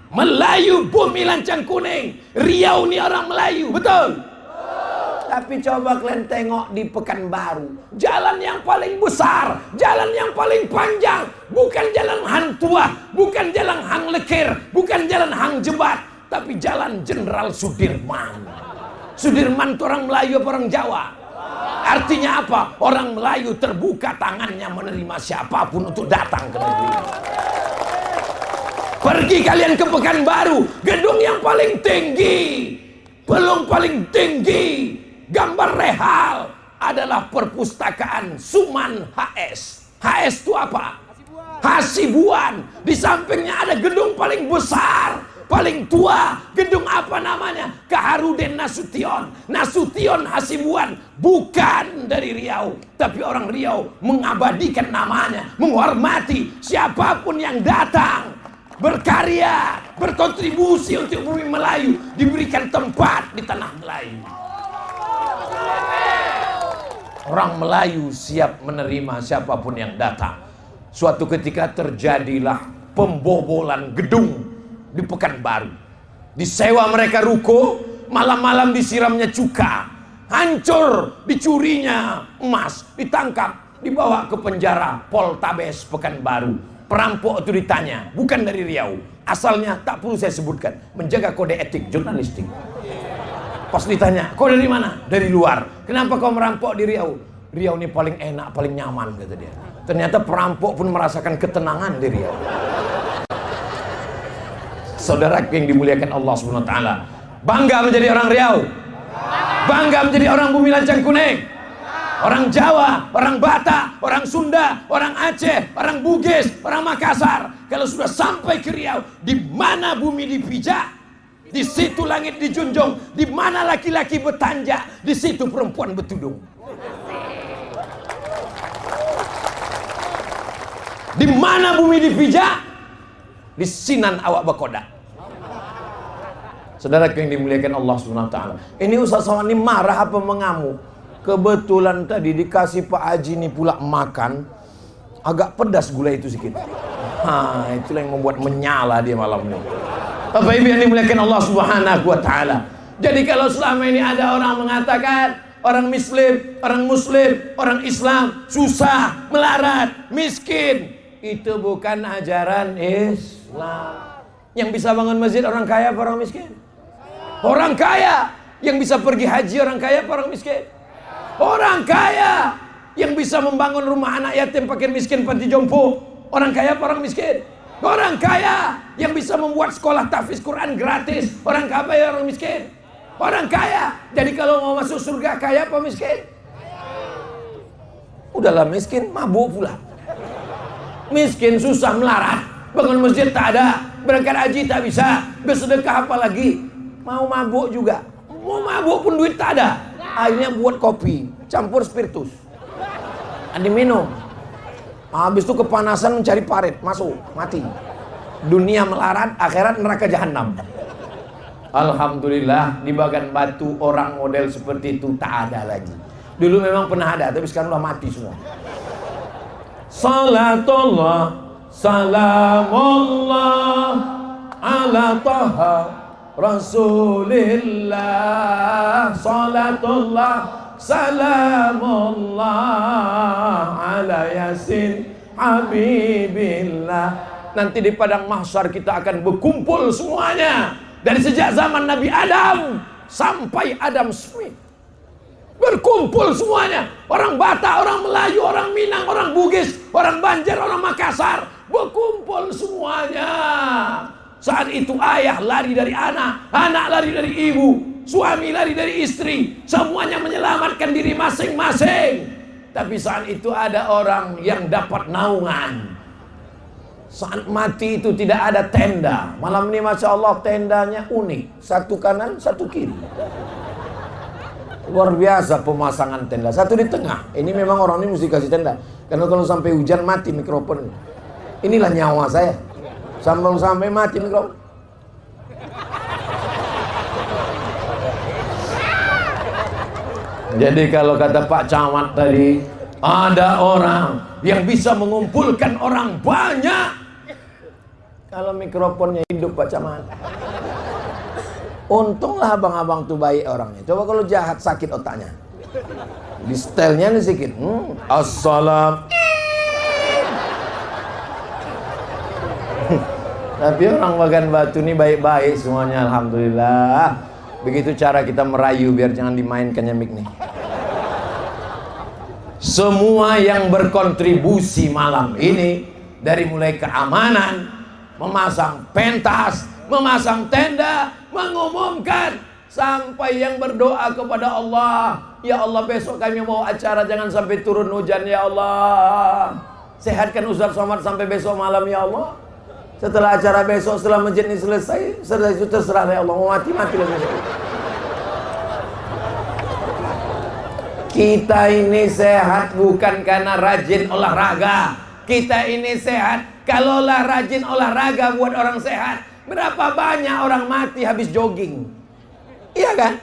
Melayu bumi lancang kuning. Riau ini orang Melayu, betul? Tapi coba kalian tengok di Pekanbaru, jalan yang paling besar, jalan yang paling panjang, bukan jalan Hang Tuah, bukan jalan Hang Lekir, bukan jalan Hang Jebat, tapi jalan Jenderal Sudirman. Sudirman itu orang Melayu apa orang Jawa? Artinya apa? Orang Melayu terbuka tangannya menerima siapapun untuk datang ke negeri ini. Pergi kalian ke Pekanbaru, gedung yang paling tinggi, belum paling tinggi, gambar rehal adalah perpustakaan Suman HS. HS itu apa? Hasibuan. Di sampingnya ada gedung paling besar, paling tua. Gedung apa namanya? Kaharudin Nasution. Nasution Hasibuan. Bukan dari Riau, tapi orang Riau mengabadikan namanya, menghormati siapapun yang datang, berkarya, berkontribusi untuk bumi Melayu, diberikan tempat di tanah Melayu. Orang Melayu siap menerima siapapun yang datang. Suatu ketika terjadilah pembobolan gedung di Pekanbaru. Disewa mereka ruko, malam-malam disiramnya cuka, hancur, dicurinya emas, ditangkap, dibawa ke penjara Poltabes Pekanbaru. Perampok itu ditanya, bukan dari Riau, asalnya tak perlu saya sebutkan, menjaga kode etik jurnalistik. Pas ditanya, kau dari mana? Dari luar. Kenapa kau merampok di Riau? Riau ini paling enak, paling nyaman, kata dia. Ternyata perampok pun merasakan ketenangan di Riau. Saudara yang dimuliakan Allah SWT, bangga menjadi orang Riau, bangga menjadi orang bumi lancang kuning, orang Jawa, orang Batak, orang Sunda, orang Aceh, orang Bugis, orang Makassar. Kalau sudah sampai ke Riau, di mana bumi dipijak, di situ langit dijunjung. Di mana laki-laki bertanjak, di situ perempuan bertudung. Di mana bumi dipijak, di sinan awak berkodak. Saudara yang dimuliakan Allah SWT, ini Ustaz Somad ini marah apa mengamuk? Kebetulan tadi dikasih Pak Haji ini pula makan, agak pedas gula itu sedikit. Itulah yang membuat menyala dia malam ini. Bapak Ibu yang dimuliakan Allah Subhanahu wa taala. Jadi kalau selama ini ada orang mengatakan orang muslim, orang Islam susah, melarat, miskin, itu bukan ajaran Islam. Yang bisa bangun masjid orang kaya apa orang miskin? Orang kaya. Yang bisa pergi haji orang kaya apa orang miskin? Orang kaya. Yang bisa membangun rumah anak yatim fakir miskin panti jompo orang kaya apa orang miskin? Orang kaya. Yang bisa membuat sekolah tahfiz Quran gratis orang kaya orang miskin? Orang kaya. Jadi kalau mau masuk surga kaya apa miskin? Udahlah miskin, mabuk pula. Miskin, susah, melarat, bangun masjid tak ada, berangkat haji tak bisa, bersedekah apa lagi, mau mabuk juga, mau mabuk pun duit tak ada. Akhirnya buat kopi campur spiritus, diminum. Habis itu kepanasan mencari parit, masuk, mati. Dunia melarat, akhirat neraka jahanam. Alhamdulillah di Bagan Batu orang model seperti itu tak ada lagi. Dulu memang pernah ada, tapi sekarang udah mati semua. Salatullah, salamullah ala taha Rasulillah. Salatullah, salamullah ala yasin habibillah. Nanti di padang mahsyar kita akan berkumpul semuanya. Dari sejak zaman Nabi Adam sampai Adam Smith, berkumpul semuanya. Orang Batak, orang Melayu, orang Minang, orang Bugis, orang Banjar, orang Makassar, berkumpul semuanya. Saat itu ayah lari dari anak, anak lari dari ibu, suami lari dari istri, semuanya menyelamatkan diri masing-masing. Tapi saat itu ada orang yang dapat naungan. Saat mati itu tidak ada tenda. Malam ini Masya Allah tendanya unik, satu kanan, satu kiri. Luar biasa pemasangan tenda. Satu di tengah. Ini memang orang ini mesti kasih tenda. Karena kalau sampai hujan mati mikrofon. Inilah nyawa saya. Sampai mati mikrofon. Jadi kalau kata Pak Camat tadi, ada orang yang bisa mengumpulkan orang banyak. Kalau mikrofonnya hidup Pak Camat. Untunglah abang-abang tuh baik orangnya. Coba kalau jahat sakit otaknya. Di stylenya nih sedikit. Assalam. Tapi orang Bagan Batu ini baik-baik semuanya, alhamdulillah. Begitu cara kita merayu biar jangan dimainkannya mic nih. Semua yang berkontribusi malam ini, dari mulai keamanan, memasang pentas, memasang tenda, mengumumkan, sampai yang berdoa kepada Allah, ya Allah besok kami mau acara jangan sampai turun hujan ya Allah. Sehatkan Ustaz Somad sampai besok malam ya Allah. Setelah acara besok, setelah masjid ini selesai, setelah itu terserah ya Allah, mau mati lah besok. Kita ini sehat bukan karena rajin olahraga. Kita ini sehat kalaulah rajin olahraga buat orang sehat. Berapa banyak orang mati habis jogging? Iya kan?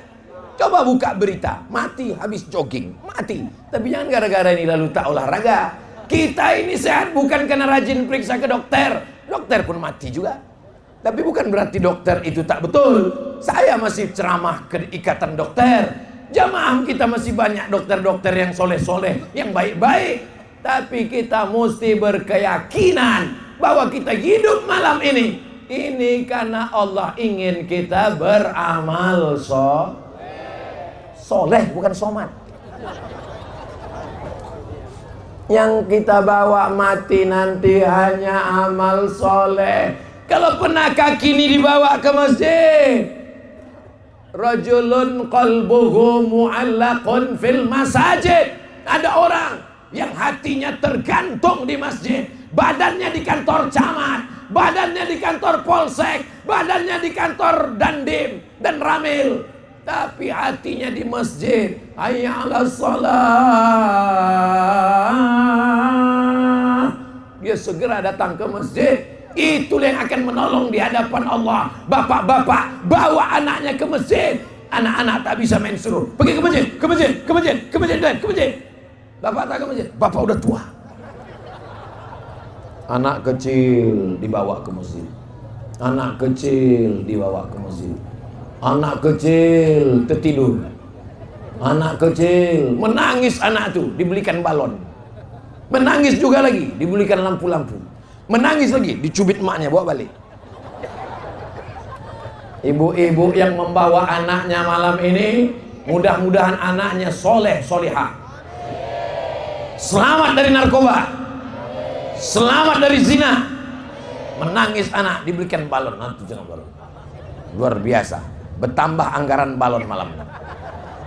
Coba buka berita, mati habis jogging, mati. Tapi jangan gara-gara ini lalu tak olahraga. Kita ini sehat bukan karena rajin periksa ke dokter. Dokter pun mati juga. Tapi bukan berarti dokter itu tak betul. Saya masih ceramah ke ikatan dokter. Jamaah kita masih banyak dokter-dokter yang soleh-soleh, yang baik-baik. Tapi kita mesti berkeyakinan bahwa kita hidup malam ini karena Allah ingin kita beramal soleh, bukan somat. Yang kita bawa mati nanti hanya amal soleh. Kalau pernah kaki ini dibawa ke masjid, rajulun qalbuhu mu'allaqun fil masajid. Ada orang yang hatinya tergantung di masjid, badannya di kantor camat, badannya di kantor polsek, badannya di kantor dandim dan ramil, tapi hatinya di masjid. Hayya 'alas shalah. Dia segera datang ke masjid. Itulah yang akan menolong di hadapan Allah. Bapak-bapak bawa anaknya ke masjid. Anak-anak tak bisa main suruh. Pergi ke masjid, ke masjid, ke masjid, ke masjid, dan ke masjid. Bapak tak ke masjid. Bapak udah tua. Anak kecil dibawa ke masjid. Anak kecil dibawa ke masjid. Anak kecil tertidur. Anak kecil menangis, anak itu dibelikan balon. Menangis juga lagi, dibelikan lampu-lampu. Menangis lagi, dicubit emaknya, bawa balik. Ibu-ibu yang membawa anaknya malam ini, mudah-mudahan anaknya soleh, solihah. Selamat dari narkoba. Selamat dari zina. Menangis anak, dibelikan balon. Nanti jangan balon. Luar biasa. Bertambah anggaran balon malam ini.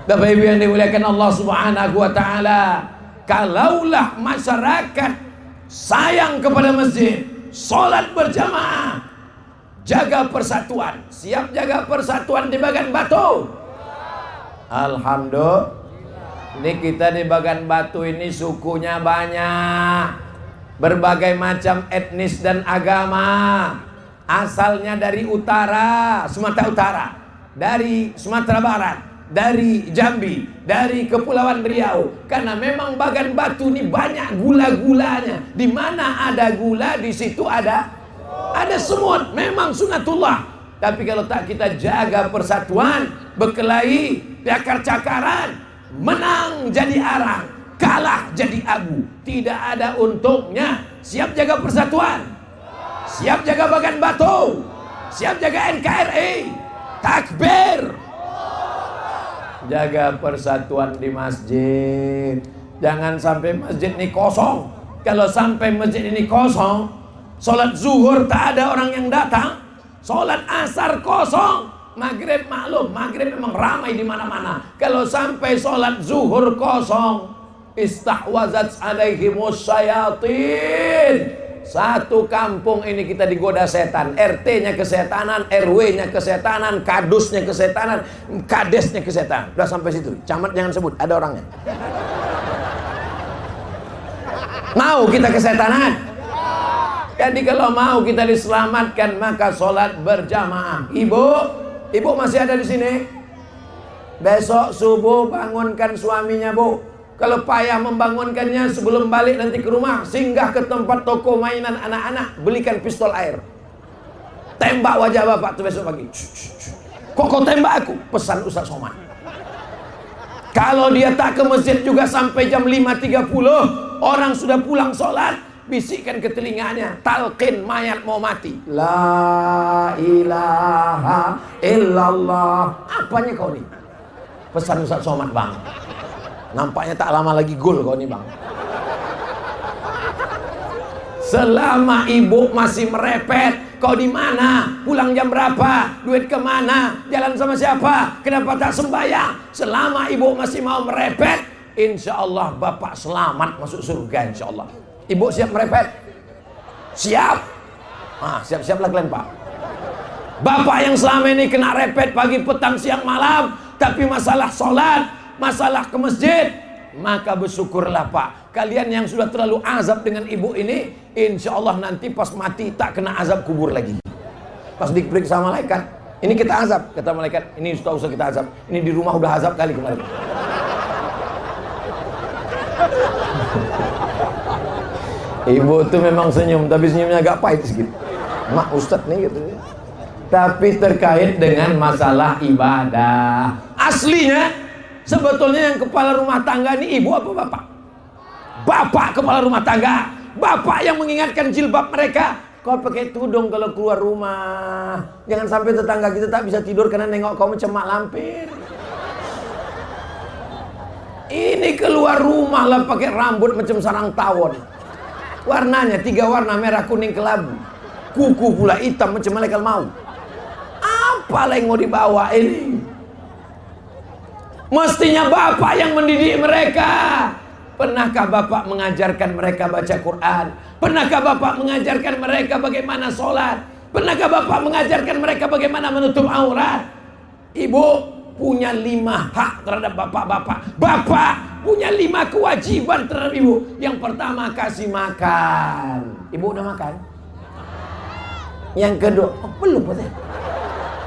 Bapak Ibu yang dimuliakan Allah Subhanahu wa taala, kalaulah masyarakat sayang kepada masjid, sholat berjamaah, jaga persatuan. Siap jaga persatuan di Bagan Batu? Alhamdulillah. Ini kita di Bagan Batu ini sukunya banyak, berbagai macam etnis dan agama. Asalnya dari utara, Sumatera Utara, dari Sumatera Barat, dari Jambi, dari Kepulauan Riau. Karena memang Bagan Batu ini banyak gula-gulanya. Di mana ada gula, di situ ada semut. Memang sunatullah. Tapi kalau tak kita jaga persatuan, berkelahi, cakar-cakaran, menang jadi arang, kalah jadi abu, tidak ada untungnya. Siap jaga persatuan? Siap jaga Bagan Batu? Siap jaga NKRI? Takbir! Jaga persatuan di masjid. Jangan sampai masjid ini kosong. Kalau sampai masjid ini kosong, sholat zuhur tak ada orang yang datang, sholat asar kosong, maghrib maklum, maghrib memang ramai di mana-mana. Kalau sampai sholat zuhur kosong, istahwazat alaihimus syayatin, Satu kampung ini kita digoda setan. RT-nya kesetanan, RW-nya kesetanan, kadusnya kesetanan, kadesnya kesetanan. Udah sampai situ. Camat jangan sebut, ada orangnya. Mau kita kesetanan? Jadi kalau mau kita diselamatkan, maka sholat berjamaah. Ibu masih ada di sini? Besok subuh bangunkan suaminya, Bu. Kalau payah membangunkannya, sebelum balik nanti ke rumah, singgah ke tempat toko mainan anak-anak, belikan pistol air. Tembak wajah bapak tuh besok pagi. Kok kau tembak aku? Pesan Ustaz Somad. Kalau dia tak ke masjid juga sampai jam 5.30, orang sudah pulang sholat, bisikkan ke telinganya, talqin mayat mau mati. La ilaha illallah. Apanya kau nih? Pesan Ustaz Somad, Bang. Nampaknya tak lama lagi gol kau nih, Bang. Selama ibu masih merepet, kau di mana? Pulang jam berapa? Duit kemana? Jalan sama siapa? Kenapa tak sembahyang? Selama ibu masih mau merepet, insya Allah bapak selamat masuk surga, insya Allah. Ibu siap merepet? Siap? Siap-siaplah kalian, Pak. Bapak yang selama ini kena repet pagi, petang, siang, malam, tapi masalah sholat, masalah ke masjid, maka bersyukurlah Pak. Kalian yang sudah terlalu azab dengan ibu ini, insya Allah nanti pas mati tak kena azab kubur lagi. Pas diperiksa malaikat, ini kita azab, kata malaikat, ini sudah usah kita azab, ini di rumah udah azab kali kemarin. Ibu tuh memang senyum, tapi senyumnya agak pahit sedikit. Mak Ustadz nih gitu. Tapi terkait dengan masalah ibadah, aslinya sebetulnya yang kepala rumah tangga ini ibu apa bapak? Bapak kepala rumah tangga. Bapak yang mengingatkan jilbab mereka. Kau pakai tudung kalau keluar rumah. Jangan sampai tetangga kita tak bisa tidur karena nengok kau mencemak lampir. Ini keluar rumah lah pakai rambut macam sarang tawon. Warnanya 3 warna, merah, kuning, kelabu. Kuku pula hitam macam malaikat maut. Apa yang mau dibawa ini? Mestinya bapak yang mendidik mereka. Pernahkah bapak mengajarkan mereka baca Quran? Pernahkah bapak mengajarkan mereka bagaimana sholat? Pernahkah bapak mengajarkan mereka bagaimana menutup aurat? Ibu punya 5 hak terhadap bapak-bapak. Bapak punya 5 kewajiban terhadap ibu. Yang pertama, kasih makan. Ibu udah makan? Yang kedua, belum betul.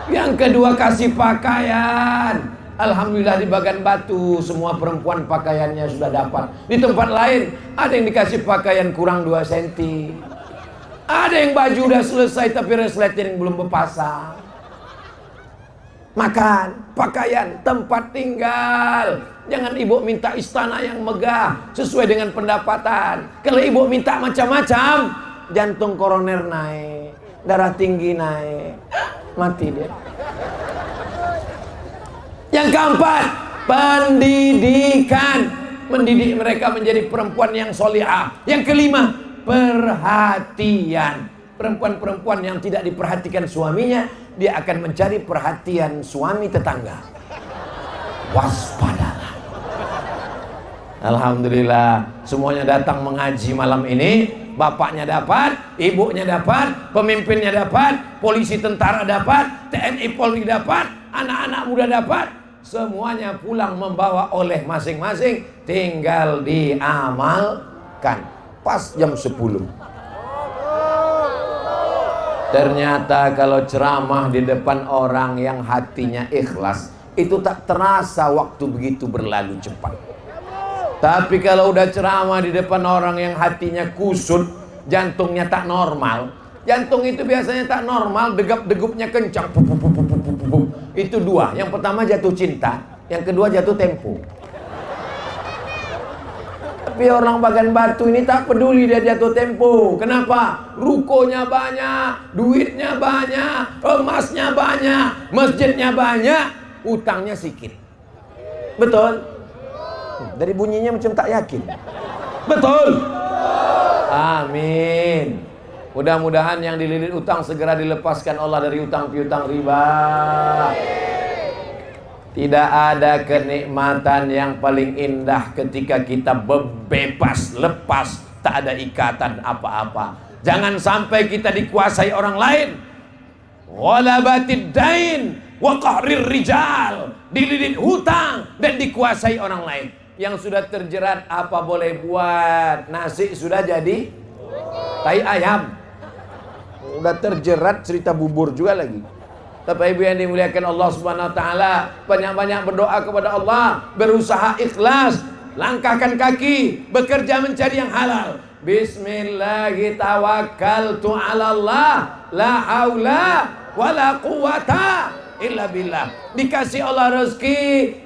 Yang kedua, kasih pakaian. Alhamdulillah di Bagan Batu semua perempuan pakaiannya sudah dapat. Di tempat lain ada yang dikasih pakaian kurang 2 cm. Ada yang baju udah selesai tapi resleting yang belum berpasang. Makan, pakaian, tempat tinggal. Jangan ibu minta istana yang megah sesuai dengan pendapatan. Kalau ibu minta macam-macam, jantung koroner naik, darah tinggi naik, mati dia. Yang keempat, pendidikan. Mendidik mereka menjadi perempuan yang solihah. Yang kelima, perhatian. Perempuan-perempuan yang tidak diperhatikan suaminya, dia akan mencari perhatian suami tetangga. Waspadalah. Alhamdulillah, semuanya datang mengaji malam ini. Bapaknya dapat, ibunya dapat, pemimpinnya dapat, polisi tentara dapat, TNI Polri dapat, anak-anak muda dapat. Semuanya pulang membawa oleh masing-masing, tinggal diamalkan. Pas jam 10. Ternyata kalau ceramah di depan orang yang hatinya ikhlas, itu tak terasa waktu begitu berlalu cepat. Tapi kalau udah ceramah di depan orang yang hatinya kusut, jantungnya tak normal. Jantung itu biasanya tak normal, degap-degupnya kencang. Itu 2. Yang pertama jatuh cinta, yang kedua jatuh tempo. Tapi orang Bagan Batu ini tak peduli dia jatuh tempo. Kenapa? Rukonya banyak, duitnya banyak, emasnya banyak, masjidnya banyak, utangnya sedikit. Betul? Dari bunyinya macam tak yakin. Betul? Amin. Mudah-mudahan yang dililit utang segera dilepaskan Allah dari utang piutang riba. Tidak ada kenikmatan yang paling indah ketika kita bebas, lepas, tak ada ikatan apa-apa. Jangan sampai kita dikuasai orang lain. Ghalabatid dain wa qahrir rijal, dililit hutang dan dikuasai orang lain. Yang sudah terjerat apa boleh buat? Nasi sudah jadi tai ayam. Udah terjerat cerita bubur juga lagi. Bapak Ibu yang dimuliakan Allah Subhanahu wa taala, banyak-banyak berdoa kepada Allah, berusaha ikhlas, langkahkan kaki, bekerja mencari yang halal. Bismillahi tawakkaltu 'ala Allah, la haula wala quwata illa billah. Dikasih Allah rezeki,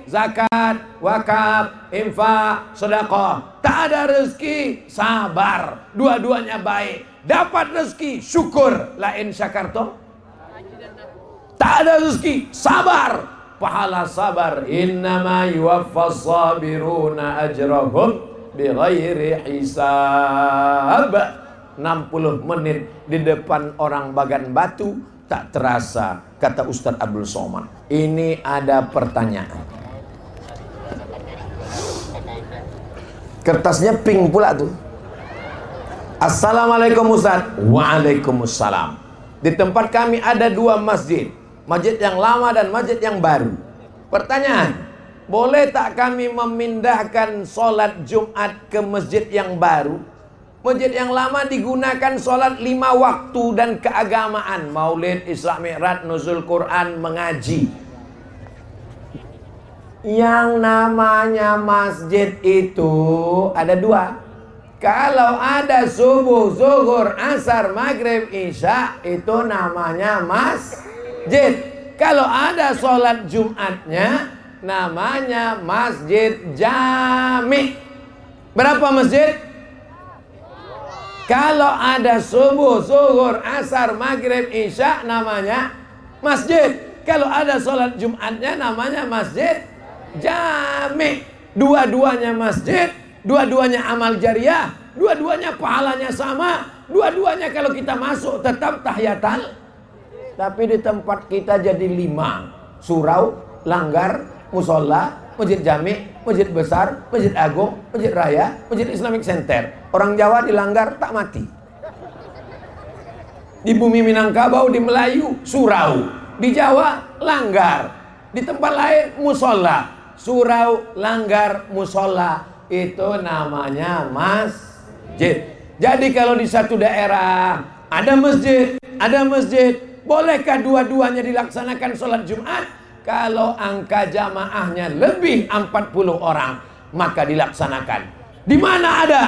zakat, wakaf, infak, sedekah. Tak ada rezeki, sabar. Dua-duanya baik. Dapat rezeki, syukur. La in syakartum. Tak ada rezeki, sabar. Pahala sabar. Innama yuwaffas sabiruna ajrahum bighairi hisab. 60 menit di depan orang bagan batu tak terasa, kata Ustadz Abdul Somad. Ini ada pertanyaan. Kertasnya pink pula tuh. Assalamualaikum Ustadz. Waalaikumsalam. Di tempat kami ada 2 masjid, masjid yang lama dan masjid yang baru. Pertanyaan, boleh tak kami memindahkan sholat Jumat ke masjid yang baru? Masjid yang lama digunakan sholat 5 waktu dan keagamaan, maulid, Isra Mi'raj, nuzul Quran, mengaji. Yang namanya masjid itu ada 2. Kalau ada subuh, zuhur, asar, maghrib, isya, itu namanya masjid. Kalau ada sholat Jumatnya, namanya masjid jami. Berapa masjid? Kalau ada subuh, zuhur, asar, maghrib, isya, namanya masjid. Kalau ada sholat Jumatnya, namanya masjid jami. Dua-duanya masjid, dua-duanya amal jariah, dua-duanya pahalanya sama, dua-duanya kalau kita masuk tetap tahiyatal. Tapi di tempat kita jadi 5. Surau, langgar, musola, masjid jami, masjid besar, masjid agung, masjid raya, masjid Islamic Center. Orang Jawa dilanggar tak mati. Di bumi Minangkabau, di Melayu, surau. Di Jawa, langgar. Di tempat lain, musola. Surau, langgar, musola. Itu namanya masjid. Jadi kalau di satu daerah ada masjid, bolehkah dua-duanya dilaksanakan sholat Jumat? Kalau angka jamaahnya lebih 40 orang, maka dilaksanakan. Di mana ada?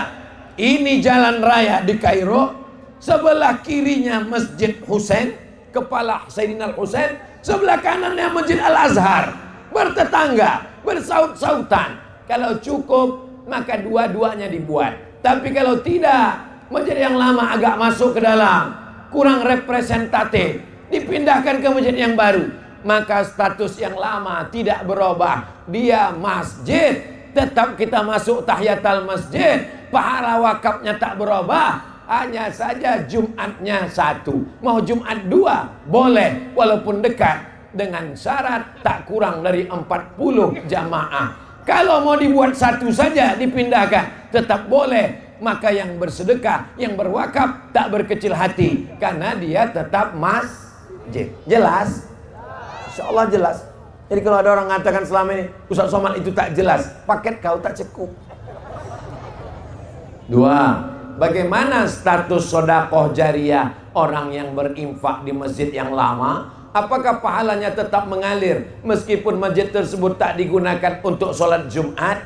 Ini jalan raya di Kairo, sebelah kirinya Masjid Husain, kepala Sayyidina Husain, sebelah kanannya Masjid Al-Azhar, bertetangga, bersaut-sautan. Kalau cukup, maka dua-duanya dibuat. Tapi kalau tidak, masjid yang lama agak masuk ke dalam, kurang representatif, dipindahkan ke masjid yang baru, maka status yang lama tidak berubah. Dia masjid, tetap kita masuk tahiyatul masjid, pahala wakafnya tak berubah. Hanya saja Jumatnya 1, mau Jumat 2 boleh, walaupun dekat, dengan syarat tak kurang dari 40 jamaah. Kalau mau dibuat 1 saja dipindahkan, tetap boleh. Maka yang bersedekah, yang berwakaf tak berkecil hati, karena dia tetap masjid. Jelas? Insya Allah jelas. Jadi kalau ada orang mengatakan selama ini Ustaz Somad itu tak jelas, paket kau tak cukup. 2. Bagaimana status sedekah jariah orang yang berinfak di masjid yang lama? Apakah pahalanya tetap mengalir meskipun masjid tersebut tak digunakan untuk sholat Jumat?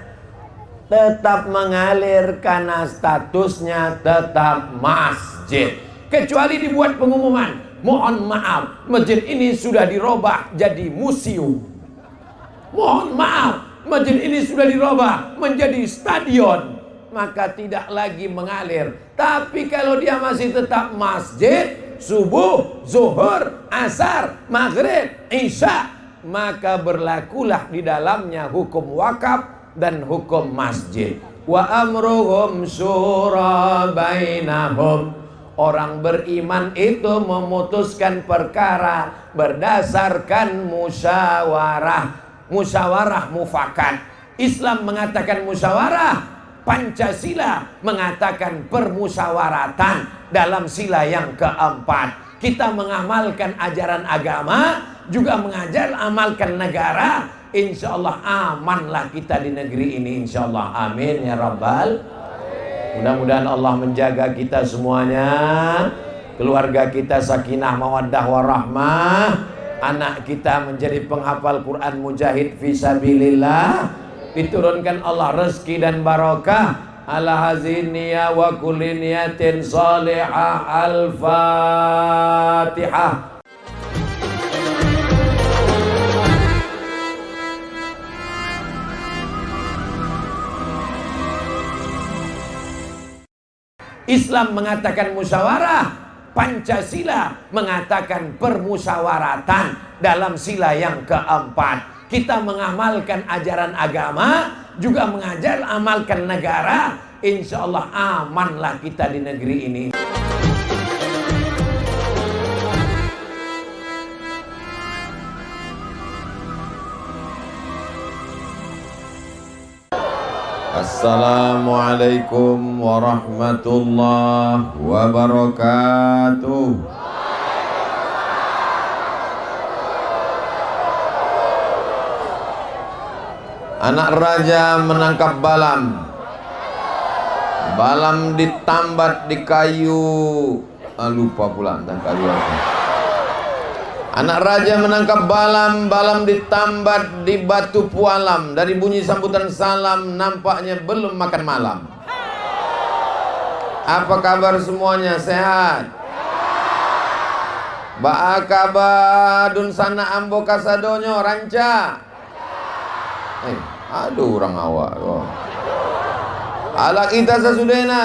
Tetap mengalir karena statusnya tetap masjid. Kecuali dibuat pengumuman, mohon maaf, masjid ini sudah dirubah jadi museum. Mohon maaf, masjid ini sudah dirubah menjadi stadion. Maka tidak lagi mengalir. Tapi kalau dia masih tetap masjid, subuh, zuhur, asar, maghrib, isya, maka berlakulah di dalamnya hukum wakaf dan hukum masjid. Wa amruhum syura bainahum. Orang beriman itu memutuskan perkara berdasarkan musyawarah. Musyawarah mufakat. Islam mengatakan musyawarah, Pancasila mengatakan permusyawaratan dalam sila yang keempat. Kita mengamalkan ajaran agama, juga amalkan negara. Insya Allah amanlah kita di negeri ini, insya Allah. Amin ya Rabbal. Mudah-mudahan Allah menjaga kita semuanya, keluarga kita sakinah mawaddah warahmah, anak kita menjadi penghafal Quran mujahid fisabilillah, diturunkan Allah rezeki dan barokah. Ala haziniyah wa kulli niyatin salihah. Al-Fatihah. Islam mengatakan musyawarah, Pancasila mengatakan permusyawaratan dalam sila yang keempat. Kita mengamalkan ajaran agama, juga amalkan negara. Insya Allah amanlah kita di negeri ini. Assalamualaikum warahmatullahi wabarakatuh. Anak raja menangkap balam. Balam ditambat di kayu. Lupa pula tentang kayu apa. Anak raja menangkap balam, balam ditambat di batu pualam. Dari bunyi sambutan salam, nampaknya belum makan malam. Apa kabar semuanya? Sehat? Ba'akaba dun sana ambo kasadonyo ranca. Aduh orang awak. Ala kita sesudahnya.